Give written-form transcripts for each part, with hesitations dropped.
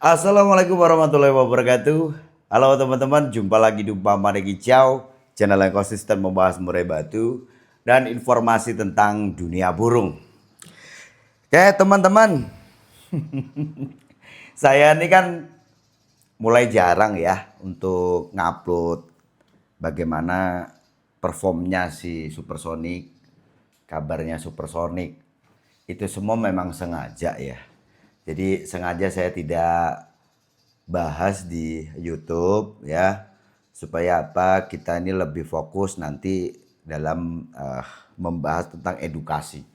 Assalamualaikum warahmatullahi wabarakatuh. Halo teman-teman, jumpa lagi di Umpama Kicau, channel yang konsisten membahas murai batu dan informasi tentang dunia burung. Oke teman-teman, saya ini kan mulai jarang ya untuk ngupload bagaimana performnya si Supersonic, kabarnya Supersonic. Itu semua memang sengaja ya. Jadi sengaja saya tidak bahas di YouTube ya, supaya apa, kita ini lebih fokus nanti dalam membahas tentang edukasi.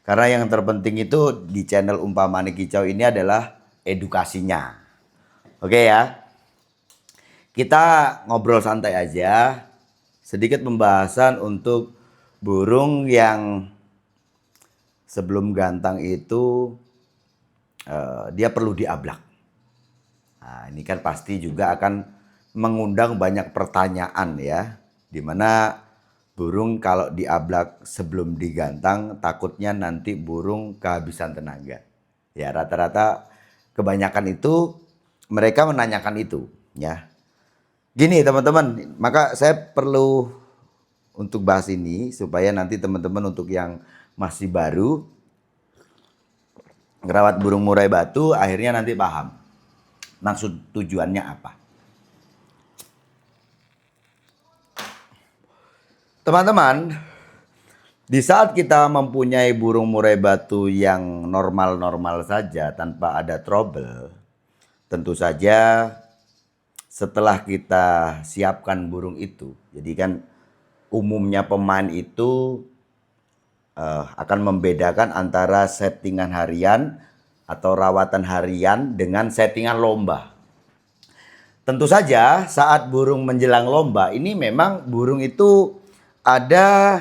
Karena yang terpenting itu di channel Umpama Kicau ini adalah edukasinya. Oke ya. Kita ngobrol santai aja. Sedikit pembahasan untuk burung yang sebelum gantang itu dia perlu diablak. Nah, ini kan pasti juga akan mengundang banyak pertanyaan ya. Dimana burung kalau diablak sebelum digantang takutnya nanti burung kehabisan tenaga. Ya rata-rata kebanyakan itu mereka menanyakan itu ya. Gini teman-teman, maka saya perlu untuk bahas ini supaya nanti teman-teman untuk yang masih baru ngerawat burung murai batu akhirnya nanti paham maksud tujuannya apa. Teman-teman, di saat kita mempunyai burung murai batu yang normal-normal saja tanpa ada trouble, tentu saja setelah kita siapkan burung itu, jadi kan umumnya pemain itu akan membedakan antara settingan harian atau rawatan harian dengan settingan lomba. Tentu saja saat burung menjelang lomba ini memang burung itu ada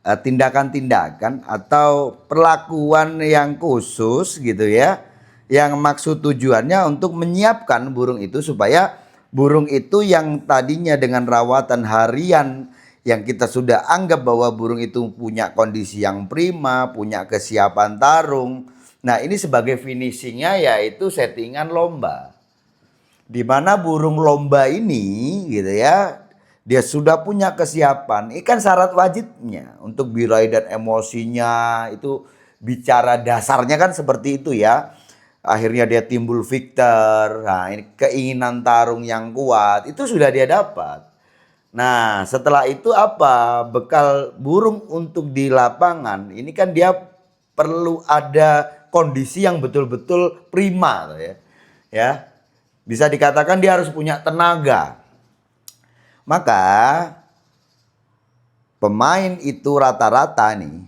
tindakan-tindakan atau perlakuan yang khusus gitu ya. Yang maksud tujuannya untuk menyiapkan burung itu supaya burung itu yang tadinya dengan rawatan harian yang kita sudah anggap bahwa burung itu punya kondisi yang prima, punya kesiapan tarung. Nah ini sebagai finishingnya yaitu settingan lomba. Di mana burung lomba ini gitu ya, dia sudah punya kesiapan. Ini kan syarat wajibnya untuk birahi dan emosinya itu bicara dasarnya kan seperti itu ya. Akhirnya dia timbul victor. Nah, ini keinginan tarung yang kuat itu sudah dia dapat. Nah, setelah itu apa? Bekal burung untuk di lapangan. Ini kan dia perlu ada kondisi yang betul-betul prima ya. Ya. Bisa dikatakan dia harus punya tenaga. Maka pemain itu rata-rata nih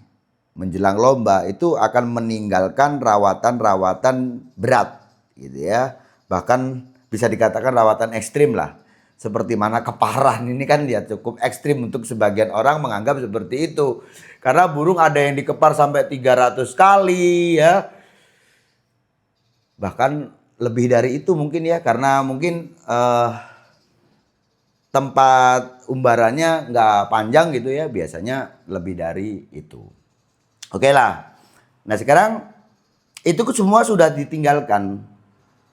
menjelang lomba itu akan meninggalkan rawatan-rawatan berat gitu ya. Bahkan bisa dikatakan rawatan ekstrim lah. Seperti mana keparan ini kan ya cukup ekstrim untuk sebagian orang menganggap seperti itu. Karena burung ada yang dikepar sampai 300 kali ya. Bahkan lebih dari itu mungkin ya, karena mungkin tempat umbarannya nggak panjang gitu ya, biasanya lebih dari itu. Oke lah. Nah sekarang itu semua sudah ditinggalkan.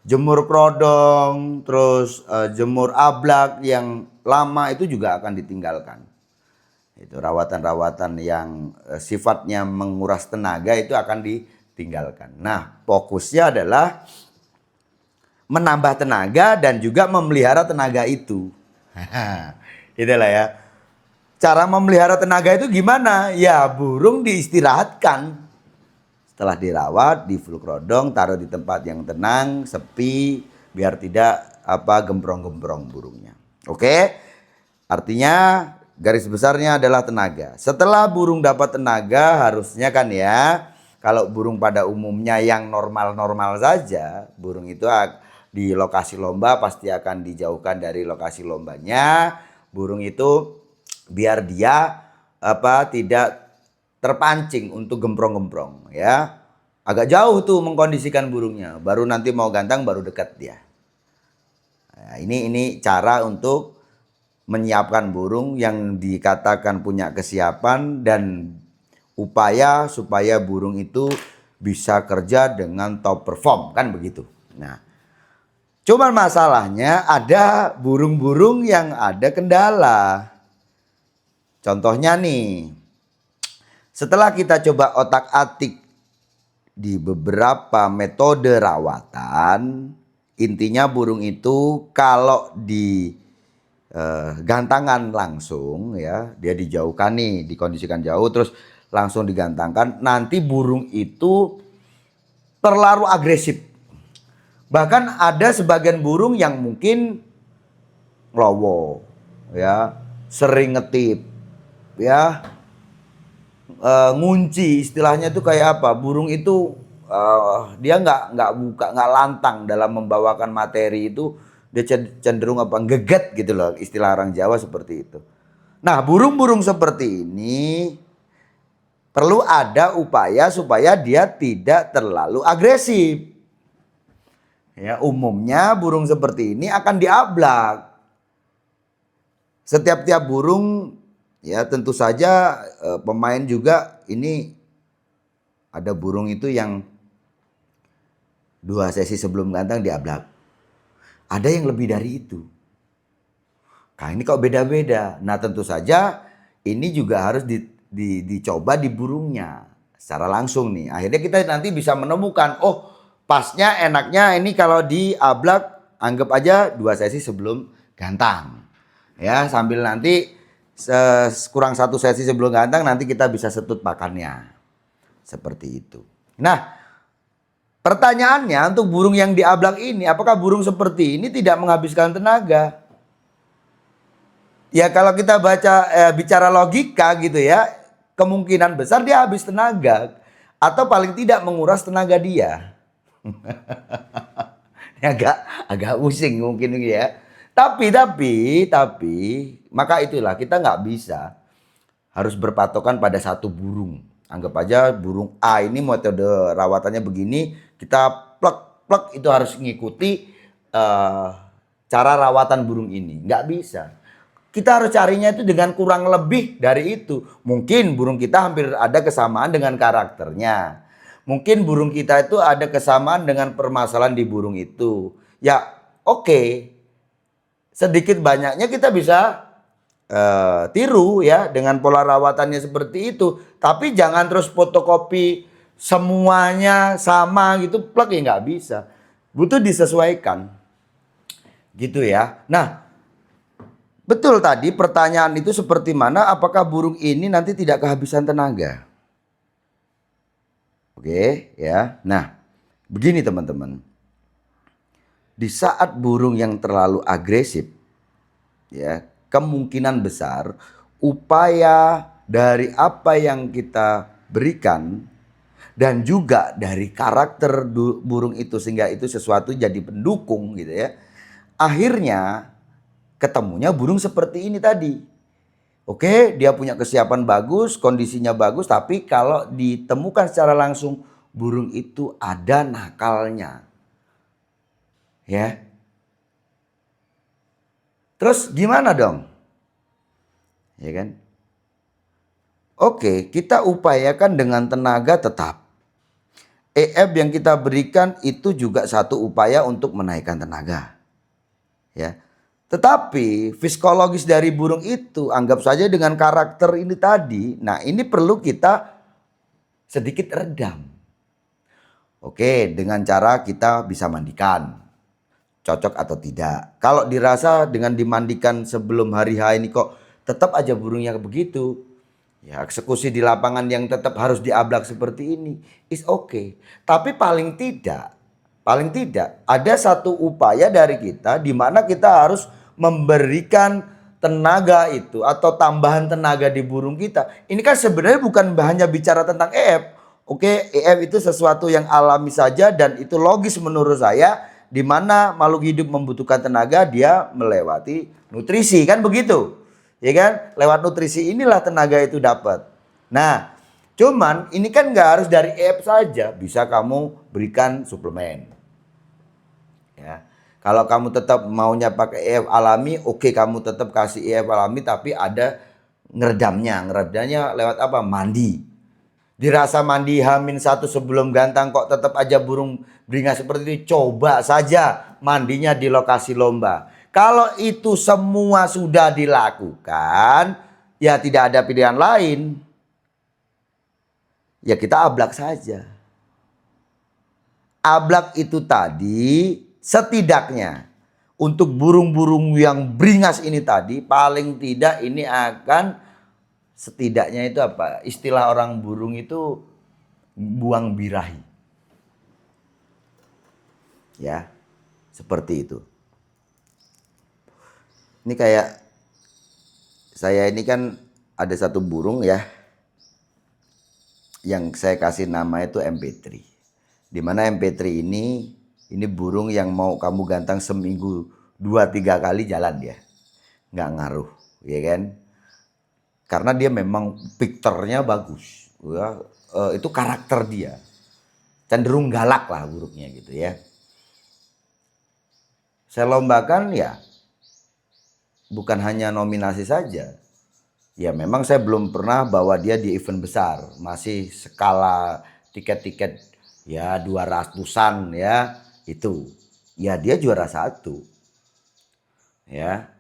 Jemur krodong, terus jemur ablak yang lama itu juga akan ditinggalkan. Itu rawatan-rawatan yang sifatnya menguras tenaga itu akan ditinggalkan. Nah fokusnya adalah menambah tenaga dan juga memelihara tenaga itu. Itulah ya. Cara memelihara tenaga itu gimana? Ya burung diistirahatkan. Setelah dirawat, di full krodong, taruh di tempat yang tenang, sepi, biar tidak gembrong-gembrong burungnya. Oke? Artinya garis besarnya adalah tenaga. Setelah burung dapat tenaga harusnya kan ya, kalau burung pada umumnya yang normal-normal saja, burung itu di lokasi lomba pasti akan dijauhkan dari lokasi lombanya. Burung itu biar dia tidak terpancing untuk gemprong-gemprong ya. Agak jauh tuh mengkondisikan burungnya. Baru nanti mau gantang baru dekat dia. Nah, ini cara untuk menyiapkan burung yang dikatakan punya kesiapan dan upaya supaya burung itu bisa kerja dengan top perform kan begitu. Nah, Cuman masalahnya ada burung-burung yang ada kendala. Contohnya nih, setelah kita coba otak-atik di beberapa metode rawatan, intinya burung itu kalau di gantangan langsung ya, dia dijauhkan nih, dikondisikan jauh terus langsung digantangkan, nanti burung itu terlalu agresif. Bahkan ada sebagian burung yang mungkin ngelowo, ya, sering ngetip, ya, ngunci, istilahnya itu kayak apa? Burung itu dia nggak buka, nggak lantang dalam membawakan materi itu, dia cenderung apa? Geget gitu loh, istilah orang Jawa seperti itu. Nah, burung-burung seperti ini perlu ada upaya supaya dia tidak terlalu agresif. Ya, umumnya burung seperti ini akan diablak. Setiap burung ya tentu saja pemain juga ini ada burung itu yang 2 sesi sebelum gantang diablak. Ada yang lebih dari itu. Nah, ini kok beda-beda. Nah, tentu saja ini juga harus dicoba di burungnya secara langsung nih. Akhirnya kita nanti bisa menemukan, oh pasnya enaknya ini kalau diablak, anggap aja 2 sesi sebelum gantang. Ya, sambil nanti kurang 1 sesi sebelum gantang nanti kita bisa setut pakannya. Seperti itu. Nah, pertanyaannya untuk burung yang diablak ini, apakah burung seperti ini tidak menghabiskan tenaga? Ya kalau kita bicara logika gitu ya, kemungkinan besar dia habis tenaga atau paling tidak menguras tenaga dia. agak pusing mungkin ya. Tapi maka itulah kita nggak bisa harus berpatokan pada satu burung. Anggap aja burung A ini metode rawatannya begini, kita plek itu harus mengikuti cara rawatan burung ini. Nggak bisa. Kita harus carinya itu dengan kurang lebih dari itu. Mungkin burung kita hampir ada kesamaan dengan karakternya. Mungkin burung kita itu ada kesamaan dengan permasalahan di burung itu. Ya oke. Sedikit banyaknya kita bisa tiru ya dengan pola rawatannya seperti itu. Tapi jangan terus fotokopi semuanya sama gitu. Plek ya nggak bisa. Butuh disesuaikan. Gitu ya. Nah, betul tadi pertanyaan itu seperti mana, apakah burung ini nanti tidak kehabisan tenaga? Oke ya. Nah, begini teman-teman. Di saat burung yang terlalu agresif ya, kemungkinan besar upaya dari apa yang kita berikan dan juga dari karakter burung itu sehingga itu sesuatu jadi pendukung gitu ya. Akhirnya ketemunya burung seperti ini tadi. Oke, dia punya kesiapan bagus, kondisinya bagus, tapi kalau ditemukan secara langsung burung itu ada nakalnya. Ya. Terus gimana dong? Ya kan? Oke, kita upayakan dengan tenaga tetap. EF yang kita berikan itu juga satu upaya untuk menaikkan tenaga. Ya. Tetapi psikologis dari burung itu anggap saja dengan karakter ini tadi. Nah, ini perlu kita sedikit redam. Oke, dengan cara kita bisa mandikan. Cocok atau tidak. Kalau dirasa dengan dimandikan sebelum hari H ini kok tetap aja burungnya begitu. Ya, eksekusi di lapangan yang tetap harus diablak seperti ini is okay. Tapi paling tidak ada satu upaya dari kita di mana kita harus memberikan tenaga itu atau tambahan tenaga di burung kita. Ini kan sebenarnya bukan hanya bicara tentang EF. Oke, EF itu sesuatu yang alami saja dan itu logis menurut saya. Di mana makhluk hidup membutuhkan tenaga, dia melewati nutrisi, kan begitu, ya kan? Lewat nutrisi inilah tenaga itu dapat. Nah, cuman ini kan nggak harus dari EF saja, bisa kamu berikan suplemen. Ya, kalau kamu tetap maunya pakai EF alami, oke, kamu tetap kasih EF alami, tapi ada ngeredamnya lewat apa? Mandi. Dirasa mandi H-1 sebelum gantang kok tetap aja burung beringas seperti itu, coba saja mandinya di lokasi lomba. Kalau itu semua sudah dilakukan, ya tidak ada pilihan lain. Ya kita ablak saja. Ablak itu tadi setidaknya untuk burung-burung yang beringas ini tadi, paling tidak ini akan setidaknya itu apa? Istilah orang burung itu buang birahi. Ya, seperti itu. Ini kayak saya ini kan ada satu burung ya yang saya kasih nama itu MP3. Di mana MP3 ini burung yang mau kamu gantang seminggu 2-3 kali jalan dia. Nggak ngaruh, ya kan? Karena dia memang pikternya bagus. Ya, itu karakter dia. Cenderung galak lah burungnya gitu ya. Saya lombakan ya bukan hanya nominasi saja. Ya memang saya belum pernah bawa dia di event besar. Masih skala tiket-tiket ya 200-an ya itu. Ya dia juara 1. Ya.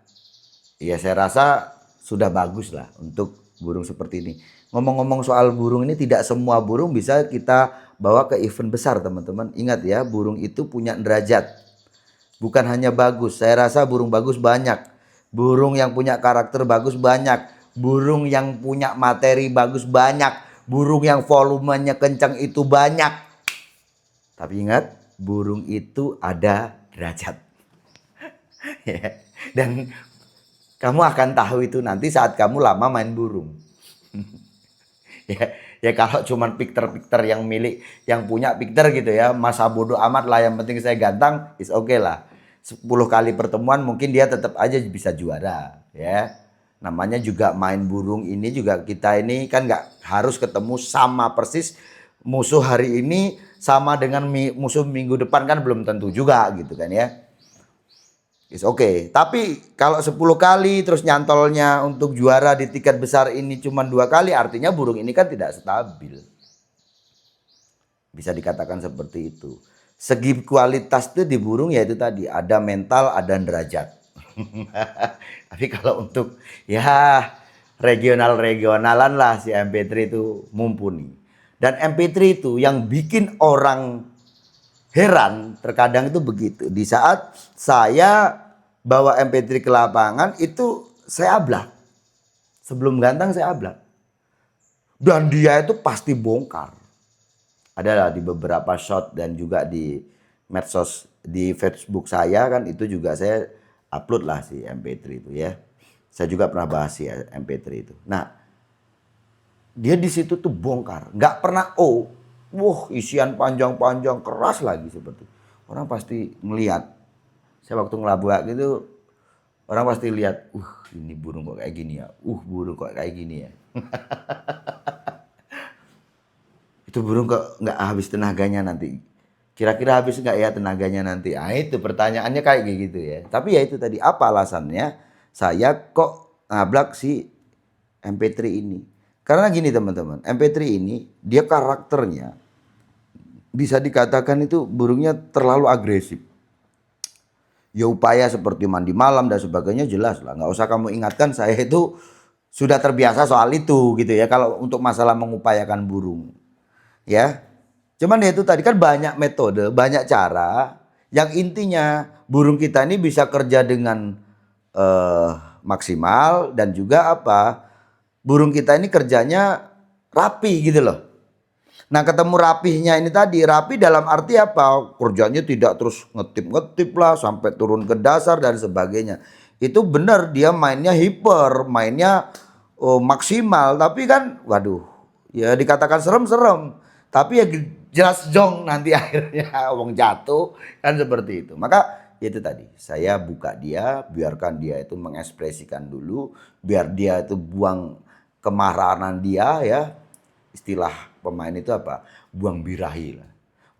Ya saya rasa sudah bagus lah untuk burung seperti ini. Ngomong-ngomong soal burung ini, tidak semua burung bisa kita bawa ke event besar teman-teman. Ingat ya, burung itu punya derajat. Bukan hanya bagus, saya rasa burung bagus banyak. Burung yang punya karakter bagus banyak. Burung yang punya materi bagus banyak. Burung yang volumenya kencang itu banyak. Tapi ingat, burung itu ada derajat. Dan kamu akan tahu itu nanti saat kamu lama main burung. Ya kalau cuman pikter-pikter yang milik, yang punya pikter gitu ya, masa bodoh amat lah, yang penting saya gantang, is oke lah. 10 kali pertemuan mungkin dia tetap aja bisa juara ya. Namanya juga main burung ini juga, kita ini kan nggak harus ketemu sama persis musuh hari ini sama dengan musuh minggu depan, kan belum tentu juga gitu kan ya. Is oke. Tapi kalau 10 kali terus nyantolnya untuk juara di tiket besar ini cuma 2 kali, artinya burung ini kan tidak stabil. Bisa dikatakan seperti itu. Segi kualitas itu di burung ya itu tadi, ada mental, ada derajat. Tapi kalau untuk ya regional-regionalan lah si MP3 itu mumpuni. Dan MP3 itu yang bikin orang heran terkadang itu begitu. Di saat saya bawa MP3 ke lapangan itu saya ablak. Sebelum gantang saya ablak. Dan dia itu pasti bongkar. Adalah di beberapa shot dan juga di medsos, di Facebook saya kan itu juga saya upload lah si MP3 itu ya. Saya juga pernah bahas si MP3 itu. Nah, dia di situ tuh bongkar, nggak pernah wah isian panjang-panjang keras lagi seperti. Orang pasti ngelihat. Saya waktu ngelabrak gitu, orang pasti lihat, ini burung kok kayak gini ya, burung kok kayak gini ya. Itu burung kok nggak habis tenaganya nanti. Kira-kira habis nggak ya tenaganya nanti? Ah itu pertanyaannya kayak gitu ya. Tapi ya itu tadi, apa alasannya saya kok nabrak si MP3 ini? Karena gini teman-teman, MP3 ini dia karakternya bisa dikatakan itu burungnya terlalu agresif. Ya upaya seperti mandi malam dan sebagainya jelas lah. Nggak usah kamu ingatkan, saya itu sudah terbiasa soal itu gitu ya. Kalau untuk masalah mengupayakan burung. Ya, cuman ya itu tadi kan banyak metode, banyak cara. Yang intinya burung kita ini bisa kerja dengan maksimal dan juga apa? Burung kita ini kerjanya rapi gitu loh. Nah ketemu rapihnya ini tadi, rapi dalam arti apa? Kerjanya tidak terus ngetip-ngetip lah sampai turun ke dasar dan sebagainya. Itu benar dia mainnya hiper, mainnya maksimal. Tapi kan waduh ya dikatakan serem-serem. Tapi ya jelas jong nanti akhirnya wong jatuh kan seperti itu. Maka itu tadi saya buka dia, biarkan dia itu mengekspresikan dulu. Biar dia itu buang kemarahan dia ya. Istilah pemain itu apa? Buang birahi lah.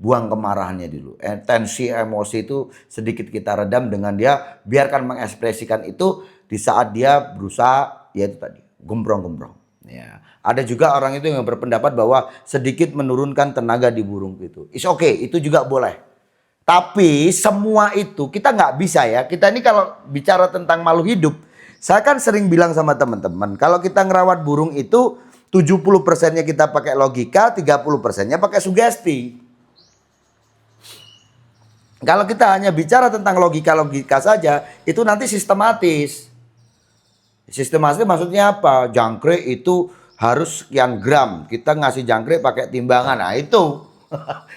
Buang kemarahannya dulu. Tensi emosi itu sedikit kita redam dengan dia biarkan mengekspresikan itu di saat dia berusaha ya itu tadi gembrong-gembrong. Ya. Ada juga orang itu yang berpendapat bahwa sedikit menurunkan tenaga di burung itu. It's okay, itu juga boleh. Tapi semua itu kita nggak bisa ya. Kita ini kalau bicara tentang makhluk hidup, saya kan sering bilang sama teman-teman, kalau kita ngerawat burung itu 70%-nya kita pakai logika, 30%-nya pakai sugesti. Kalau kita hanya bicara tentang logika-logika saja, itu nanti sistematis. Sistematis maksudnya apa? Jangkrik itu harus sekian gram. Kita ngasih jangkrik pakai timbangan. Nah itu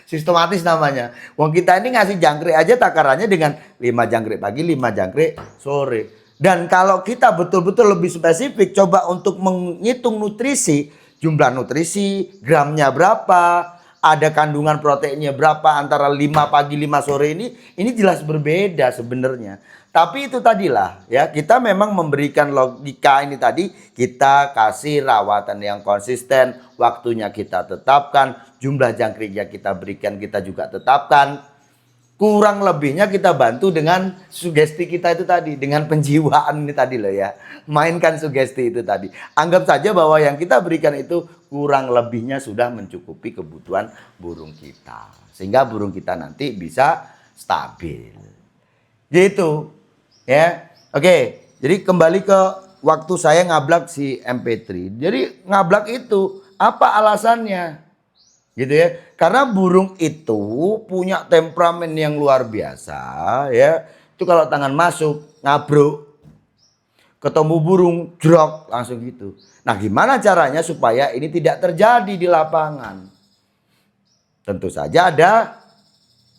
sistematis namanya. Wong kita ini ngasih jangkrik aja takarannya dengan 5 jangkrik pagi, 5 jangkrik sore. Dan kalau kita betul-betul lebih spesifik, coba untuk menghitung nutrisi, jumlah nutrisi, gramnya berapa, ada kandungan proteinnya berapa antara 5 pagi 5 sore ini jelas berbeda sebenarnya. Tapi itu tadilah ya, kita memang memberikan logika ini tadi, kita kasih rawatan yang konsisten, waktunya kita tetapkan, jumlah jangkriknya kita berikan, kita juga tetapkan. Kurang lebihnya kita bantu dengan sugesti kita itu tadi, dengan penjiwaan ini tadi loh ya. Mainkan sugesti itu tadi. Anggap saja bahwa yang kita berikan itu kurang lebihnya sudah mencukupi kebutuhan burung kita. Sehingga burung kita nanti bisa stabil. Gitu. Ya. Oke, jadi kembali ke waktu saya ngablak si MP3. Jadi ngablak itu apa alasannya? Gitu ya. Karena burung itu punya temperamen yang luar biasa ya. Itu kalau tangan masuk, ngabruk, ketemu burung, jrok, langsung gitu. Nah, gimana caranya supaya ini tidak terjadi di lapangan? Tentu saja ada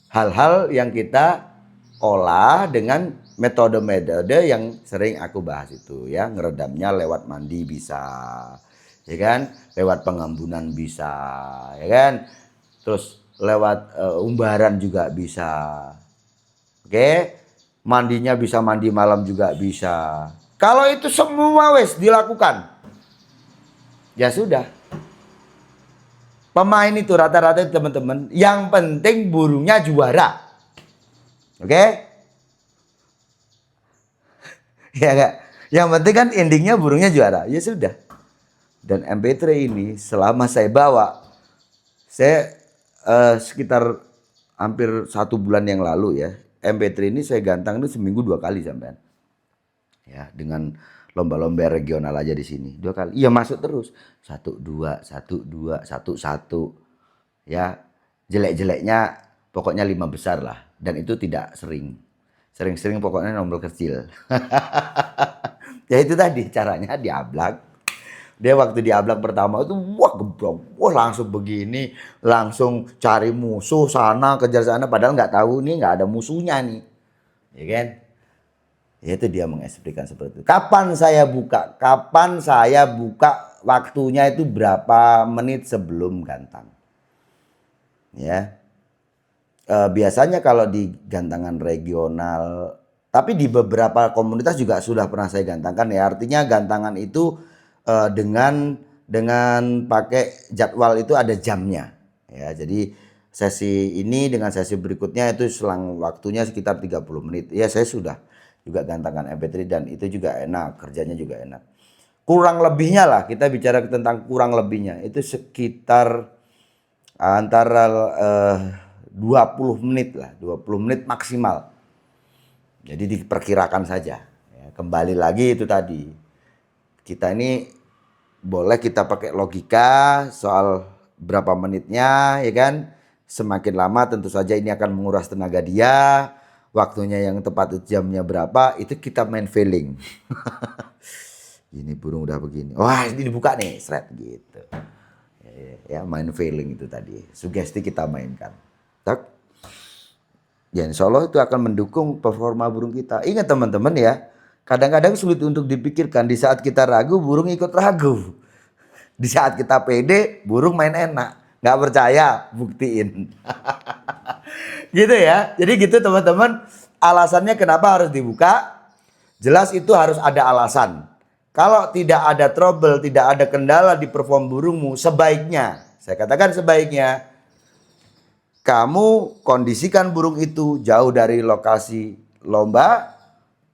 hal-hal yang kita olah dengan metode-metode yang sering aku bahas itu ya. Ngeredamnya lewat mandi bisa, ya kan, lewat pengambunan bisa, ya kan, terus lewat umbaran juga bisa. Oke, mandinya bisa mandi malam juga bisa. Kalau itu semua wes dilakukan, ya sudah. Pemain itu rata-rata teman-teman, yang penting burungnya juara. Oke? Ya enggak? Yang penting kan endingnya burungnya juara. Ya sudah. Dan MP3 ini selama saya bawa, saya sekitar hampir 1 bulan yang lalu ya, MP3 ini saya gantang itu seminggu 2 kali sampean. Ya, dengan lomba-lomba regional aja di sini 2 kali. Iya masuk terus. 1 2 1 2 1 1. Ya, jelek-jeleknya pokoknya 5 besar lah, dan itu tidak sering. Sering-sering pokoknya nomor kecil. Ya itu tadi caranya diablak. Dia waktu diablak pertama itu wah gebrong, wah langsung begini, langsung cari musuh sana kejar sana, padahal nggak tahu nih nggak ada musuhnya nih, ya kan? Ya itu dia mengekspresikan seperti itu. Kapan saya buka? Kapan saya buka? Waktunya itu berapa menit sebelum gantang? Ya. Biasanya kalau di gantangan regional, tapi di beberapa komunitas juga sudah pernah saya gantangkan ya. Artinya gantangan itu dengan pakai jadwal itu ada jamnya. Ya, jadi sesi ini dengan sesi berikutnya itu selang waktunya sekitar 30 menit. Ya saya sudah juga gantangan MP3 dan itu juga enak, kerjanya juga enak. Kurang lebihnya lah, kita bicara tentang kurang lebihnya itu sekitar antara 20 menit lah, 20 menit maksimal. Jadi diperkirakan saja. Ya, kembali lagi itu tadi. Kita ini boleh kita pakai logika soal berapa menitnya, ya kan? Semakin lama tentu saja ini akan menguras tenaga dia. Waktunya yang tepat itu jamnya berapa, itu kita main feeling. Ini burung udah begini. Wah, ini dibuka nih, seret gitu. Ya, main feeling itu tadi. Sugesti kita mainkan. Tak. Ya insya Allah itu akan mendukung performa burung kita. Ingat teman-teman ya, kadang-kadang sulit untuk dipikirkan. Di saat kita ragu, burung ikut ragu. Di saat kita pede, burung main enak. Nggak percaya, buktiin. Gitu ya. Jadi gitu teman-teman. Alasannya kenapa harus dibuka? Jelas itu harus ada alasan. Kalau tidak ada trouble, tidak ada kendala di perform burungmu, sebaiknya, saya katakan sebaiknya, kamu kondisikan burung itu jauh dari lokasi lomba,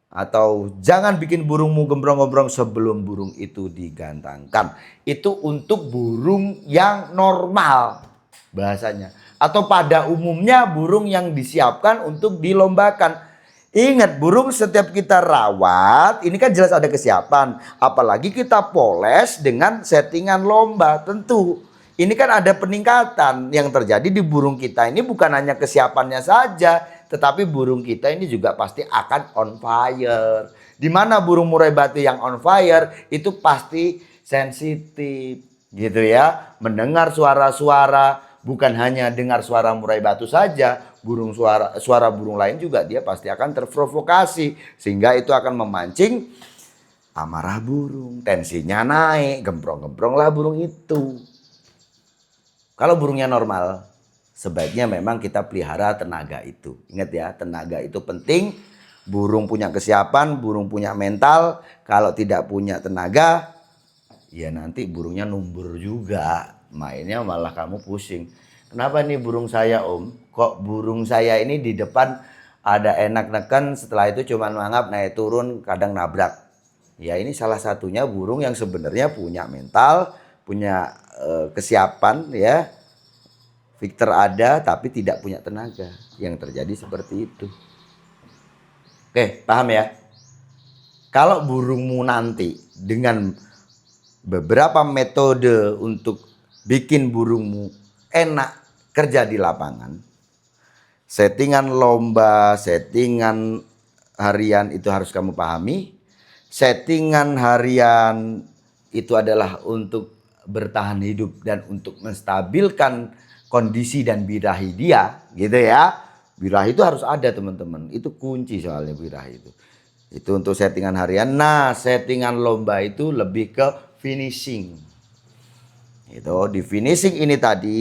atau jangan bikin burungmu gembrong-gembrong sebelum burung itu digantangkan. Itu untuk burung yang normal bahasanya. atau pada umumnya burung yang disiapkan untuk dilombakan. Ingat, burung setiap kita rawat, ini kan jelas ada kesiapan. Apalagi kita poles dengan settingan lomba, tentu. Ini kan ada peningkatan yang terjadi di burung kita ini, bukan hanya kesiapannya saja, tetapi burung kita ini juga pasti akan on fire. Di mana burung murai batu yang on fire itu pasti sensitif, gitu ya. Mendengar suara-suara, bukan hanya dengar suara murai batu saja, suara burung lain juga dia pasti akan terprovokasi, sehingga itu akan memancing amarah burung, tensinya naik, gemprong-gempronglah burung itu. Kalau burungnya normal, sebaiknya memang kita pelihara tenaga itu. Ingat ya, tenaga itu penting. Burung punya kesiapan, burung punya mental. Kalau tidak punya tenaga, ya nanti burungnya numbur juga. Mainnya malah kamu pusing. Kenapa nih burung saya, Om? Kok burung saya ini di depan ada enak neken, setelah itu cuma menganggap naik turun, kadang nabrak. Ya ini salah satunya burung yang sebenarnya punya mental, punya kesiapan ya. Victor ada tapi tidak punya tenaga. Yang terjadi seperti itu. Oke, paham ya? Kalau burungmu nanti dengan beberapa metode untuk bikin burungmu enak kerja di lapangan, settingan lomba, settingan harian itu harus kamu pahami. Settingan harian itu adalah untuk bertahan hidup dan untuk menstabilkan kondisi dan birahi dia, gitu ya. Birahi itu harus ada, teman-teman. Itu kunci soalnya birahi itu. Itu untuk settingan harian. Nah, settingan lomba itu lebih ke finishing. Itu di finishing ini tadi,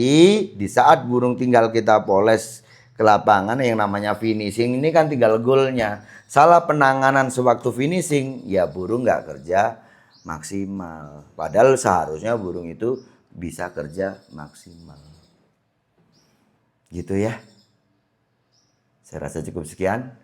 di saat burung tinggal kita poles ke lapangan, yang namanya finishing ini kan tinggal goalnya. Salah penanganan sewaktu finishing, ya burung nggak kerja maksimal. Padahal seharusnya burung itu bisa kerja maksimal. Gitu ya. Saya rasa cukup sekian.